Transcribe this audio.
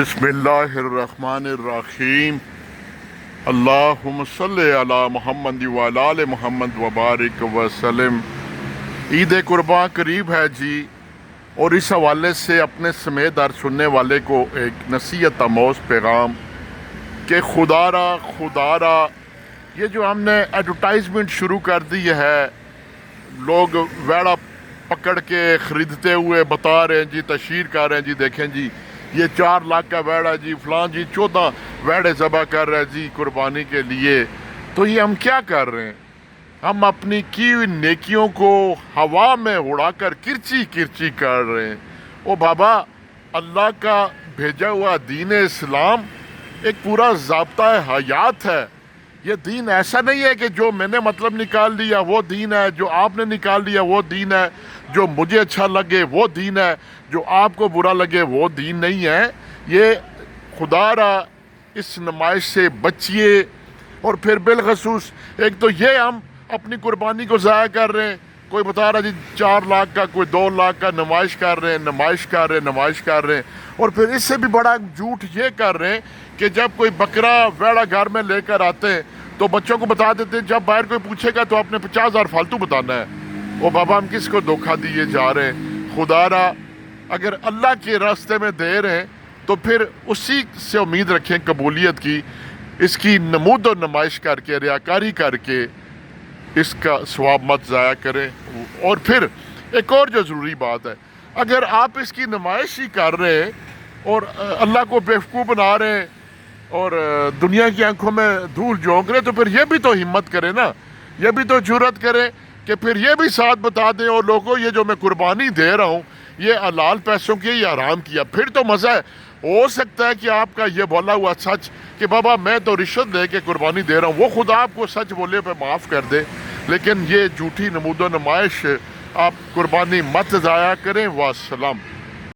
بسم اللہ الرحمن الرحیم اللہم صلی علی محمد وعلی آل محمد وبارک وسلم۔ عید قرباں قریب ہے جی، اور اس حوالے سے اپنے سمیت ہر سننے والے کو ایک نصیحت آموز پیغام کہ خدا را یہ جو ہم نے ایڈورٹائزمنٹ شروع کر دی ہے، لوگ ویڑا پکڑ کے خریدتے ہوئے بتا رہے ہیں جی، تشہیر کر رہے ہیں جی، دیکھیں جی یہ 4 لاکھ کا ویڑا جی، فلاں جی 14 ویڑے ذبح کر رہے ہیں جی قربانی کے لیے۔ تو یہ ہم کیا کر رہے ہیں؟ ہم اپنی کی ہوئی نیکیوں کو ہوا میں اڑا کر کرچی کرچی کر رہے ہیں۔ او بابا، اللہ کا بھیجا ہوا دین اسلام ایک پورا ضابطہ حیات ہے۔ یہ دین ایسا نہیں ہے کہ جو میں نے مطلب نکال لیا وہ دین ہے، جو آپ نے نکال لیا وہ دین ہے، جو مجھے اچھا لگے وہ دین ہے، جو آپ کو برا لگے وہ دین نہیں ہے۔ یہ خدا را اس نمائش سے بچیے۔ اور پھر بالخصوص ایک تو یہ ہم اپنی قربانی کو ضائع کر رہے ہیں، کوئی بتا رہا جی 4 لاکھ کا، کوئی 2 لاکھ کا نمائش کر رہے ہیں۔ اور پھر اس سے بھی بڑا جھوٹ یہ کر رہے ہیں کہ جب کوئی بکرا ویڑا گھر میں لے کر آتے ہیں تو بچوں کو بتا دیتے ہیں جب باہر کوئی پوچھے گا تو آپ نے 50,000 فالتو بتانا ہے۔ وہ بابا، ہم کس کو دھوکہ دیے جا رہے ہیں؟ خدا را اگر اللہ کے راستے میں دے رہے ہیں تو پھر اسی سے امید رکھیں قبولیت کی۔ اس کی نمود و نمائش کر کے، ریاکاری کر کے اس کا ثواب مت ضائع کریں۔ اور پھر ایک اور جو ضروری بات ہے، اگر آپ اس کی نمائش ہی کر رہے ہیں اور اللہ کو بیوقوف بنا رہے ہیں اور دنیا کی آنکھوں میں دھول جھونک رہے، تو پھر یہ بھی تو ہمت کرے نا، یہ بھی تو جرأت کرے کہ پھر یہ بھی ساتھ بتا دیں اور لوگوں یہ جو میں قربانی دے رہا ہوں یہ حلال پیسوں کی یا حرام کیا، پھر تو مزہ ہے۔ ہو سکتا ہے کہ آپ کا یہ بولا ہوا سچ کہ بابا میں تو رشوت لے کے قربانی دے رہا ہوں، وہ خدا آپ کو سچ بولے پہ معاف کر دے، لیکن یہ جھوٹی نمود و نمائش آپ قربانی مت ضائع کریں۔ والسلام۔